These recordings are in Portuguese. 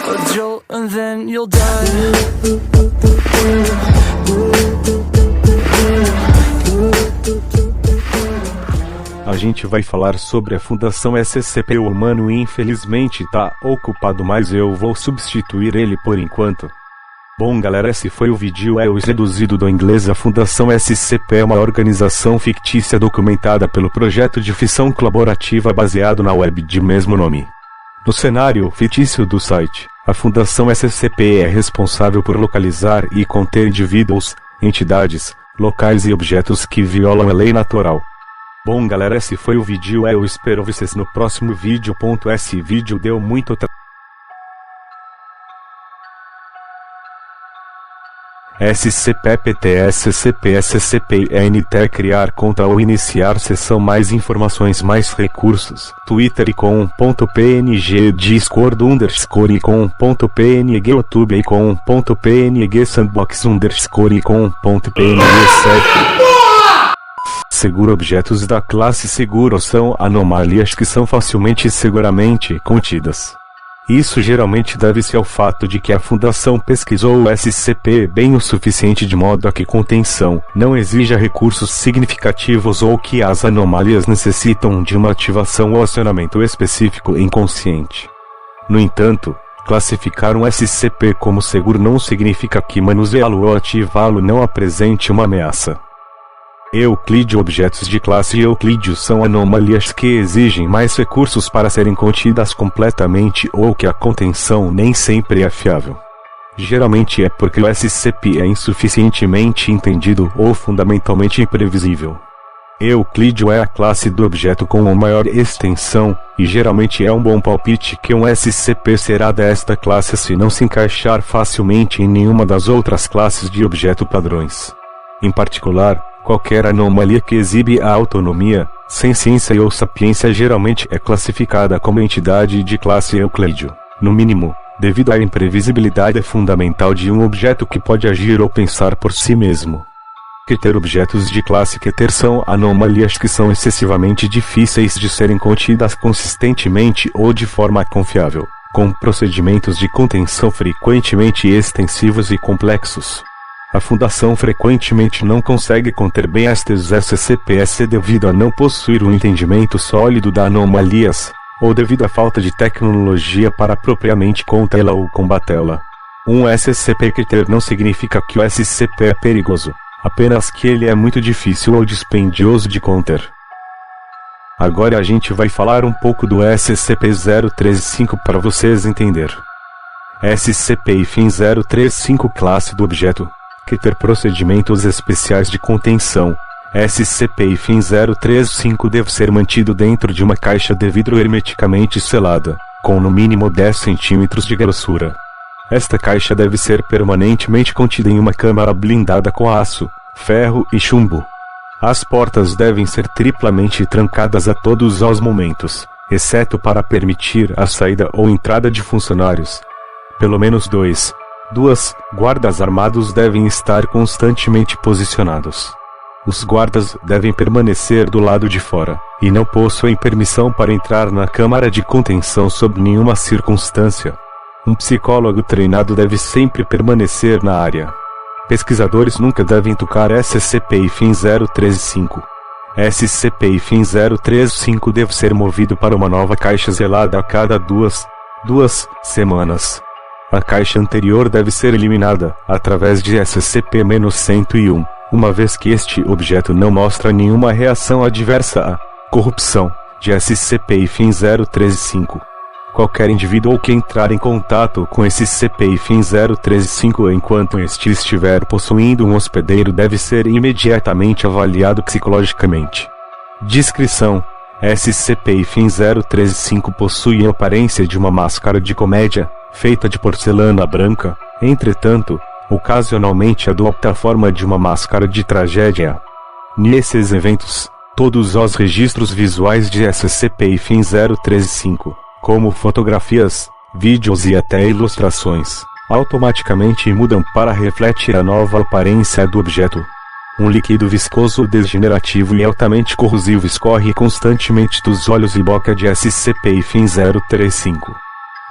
a jolt and then you'll die. A gente vai falar sobre a Fundação SCP. O humano infelizmente tá ocupado, mas eu vou substituir ele por enquanto. Bom galera, esse foi o vídeo reduzido do inglês. A Fundação SCP é uma organização fictícia documentada pelo projeto de ficção colaborativa baseado na web de mesmo nome. No cenário fictício do site, a Fundação SCP é responsável por localizar e conter indivíduos, entidades, locais e objetos que violam a lei natural. Bom galera, esse foi o vídeo. Eu espero vocês no próximo vídeo. Esse vídeo deu muito SCP-PT-SCP-SCP-NT criar conta ou iniciar sessão. Mais informações, mais recursos, Twitter icon.png, Discord _icon.png, YouTube icon.png, Sandbox _icon.png. Seguro. Objetos da classe seguro são anomalias que são facilmente e seguramente contidas. Isso geralmente deve-se ao fato de que a Fundação pesquisou o SCP bem o suficiente de modo a que contenção não exija recursos significativos ou que as anomalias necessitam de uma ativação ou acionamento específico inconsciente. No entanto, classificar um SCP como seguro não significa que manuseá-lo ou ativá-lo não apresente uma ameaça. Euclídeo. Objetos de classe Euclídeo são anomalias que exigem mais recursos para serem contidas completamente ou que a contenção nem sempre é fiável. Geralmente é porque o SCP é insuficientemente entendido ou fundamentalmente imprevisível. Euclídeo é a classe do objeto com a maior extensão, e geralmente é um bom palpite que um SCP será desta classe se não se encaixar facilmente em nenhuma das outras classes de objeto padrões. Em particular, qualquer anomalia que exibe a autonomia, senciência ou sapiência geralmente é classificada como entidade de classe Euclídeo, no mínimo, devido à imprevisibilidade fundamental de um objeto que pode agir ou pensar por si mesmo. Keter. Objetos de classe Keter são anomalias que são excessivamente difíceis de serem contidas consistentemente ou de forma confiável, com procedimentos de contenção frequentemente extensivos e complexos. A Fundação frequentemente não consegue conter bem estes SCPs devido a não possuir um entendimento sólido das anomalias, ou devido à falta de tecnologia para propriamente contê-la ou combatê-la. Um SCP-Keter não significa que o SCP é perigoso, apenas que ele é muito difícil ou dispendioso de conter. Agora a gente vai falar um pouco do SCP-035 para vocês entenderem. SCP-035 classe do objeto Keter. Procedimentos especiais de contenção. SCP-035 deve ser mantido dentro de uma caixa de vidro hermeticamente selada, com no mínimo 10 cm de grossura. Esta caixa deve ser permanentemente contida em uma câmara blindada com aço, ferro e chumbo. As portas devem ser triplamente trancadas a todos os momentos, exceto para permitir a saída ou entrada de funcionários. Pelo menos duas guardas armados devem estar constantemente posicionados. Os guardas devem permanecer do lado de fora, e não possuem permissão para entrar na câmara de contenção sob nenhuma circunstância. Um psicólogo treinado deve sempre permanecer na área. Pesquisadores nunca devem tocar SCP-035. SCP-035 deve ser movido para uma nova caixa zelada a cada duas semanas. A caixa anterior deve ser eliminada, através de SCP-101, uma vez que este objeto não mostra nenhuma reação adversa à corrupção de SCP-035. Qualquer indivíduo que entrar em contato com esse SCP-035 enquanto este estiver possuindo um hospedeiro deve ser imediatamente avaliado psicologicamente. Descrição: SCP-035 possui a aparência de uma máscara de comédia, feita de porcelana branca, entretanto, ocasionalmente adota a forma de uma máscara de tragédia. Nesses eventos, todos os registros visuais de SCP-035, como fotografias, vídeos e até ilustrações, automaticamente mudam para refletir a nova aparência do objeto. Um líquido viscoso degenerativo e altamente corrosivo escorre constantemente dos olhos e boca de SCP-035.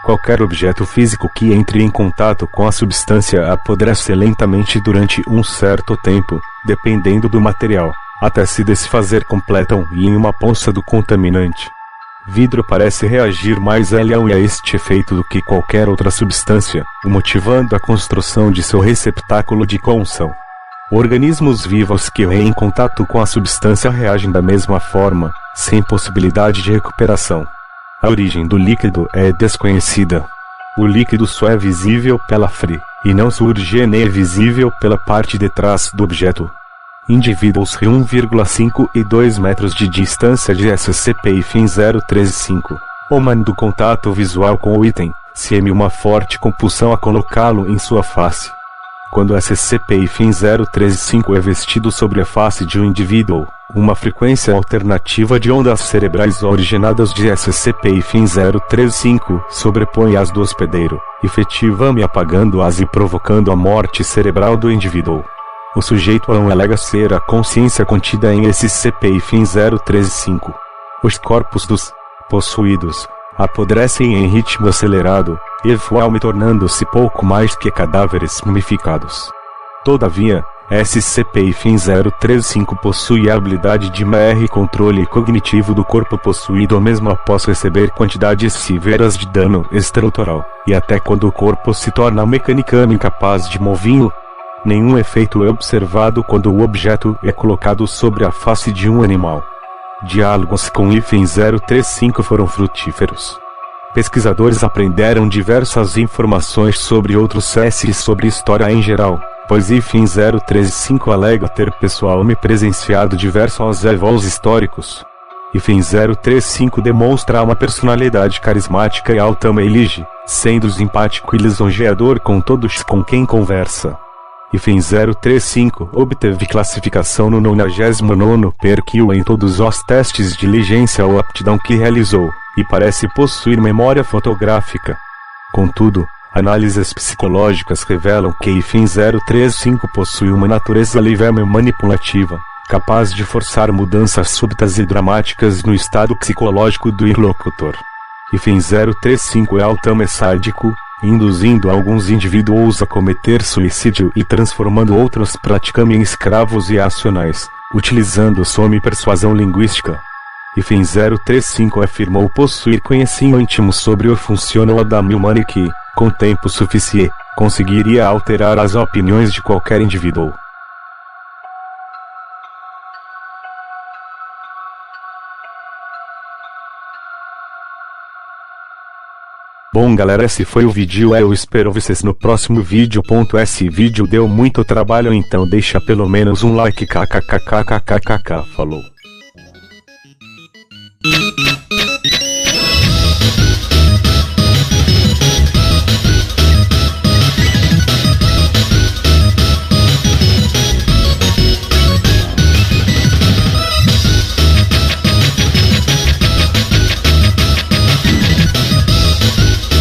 Qualquer objeto físico que entre em contato com a substância apodrece lentamente durante um certo tempo, dependendo do material, até se desfazer completam e em uma poça do contaminante. Vidro parece reagir mais a este efeito do que qualquer outra substância, motivando a construção de seu receptáculo de combustão. Organismos vivos que em contato com a substância reagem da mesma forma, sem possibilidade de recuperação. A origem do líquido é desconhecida. O líquido só é visível pela frente, e não surge nem é visível pela parte de trás do objeto. Indivíduos de 1,5 e 2 metros de distância de SCP-035. Omando contato visual com o item, seme uma forte compulsão a colocá-lo em sua face. Quando SCP-035 é vestido sobre a face de um indivíduo, uma frequência alternativa de ondas cerebrais originadas de SCP-035 sobrepõe as do hospedeiro, efetivamente apagando-as e provocando a morte cerebral do indivíduo. O sujeito não alega ser a consciência contida em SCP-035. Os corpos dos possuídos apodrecem em ritmo acelerado, eventualmente tornando-se pouco mais que cadáveres mumificados. Todavia, SCP-035 possui a habilidade de controle cognitivo do corpo possuído mesmo após receber quantidades severas de dano estrutural, e até quando o corpo se torna mecanicamente incapaz de movê-lo. Nenhum efeito é observado quando o objeto é colocado sobre a face de um animal. Diálogos com -035 foram frutíferos. Pesquisadores aprenderam diversas informações sobre outros SCP e sobre história em geral, pois -035 alega ter pessoalmente presenciado diversos eventos históricos. -035 demonstra uma personalidade carismática e altamente sendo simpático e lisonjeador com todos com quem conversa. -035 obteve classificação no 99º perquil em todos os testes de inteligência ou aptidão que realizou, e parece possuir memória fotográfica. Contudo, análises psicológicas revelam que -035 possui uma natureza levemente manipulativa, capaz de forçar mudanças súbitas e dramáticas no estado psicológico do interlocutor. -035 é altamente sádico, induzindo alguns indivíduos a cometer suicídio e transformando outros praticamente em escravos irracionais, utilizando sua persuasão linguística. -035 afirmou possuir conhecimento íntimo sobre o funcionamento da humana que, com tempo suficiente, conseguiria alterar as opiniões de qualquer indivíduo. Bom galera, esse foi o vídeo, eu espero vocês no próximo vídeo. Esse vídeo deu muito trabalho, então deixa pelo menos um like, kkkkkk, falou.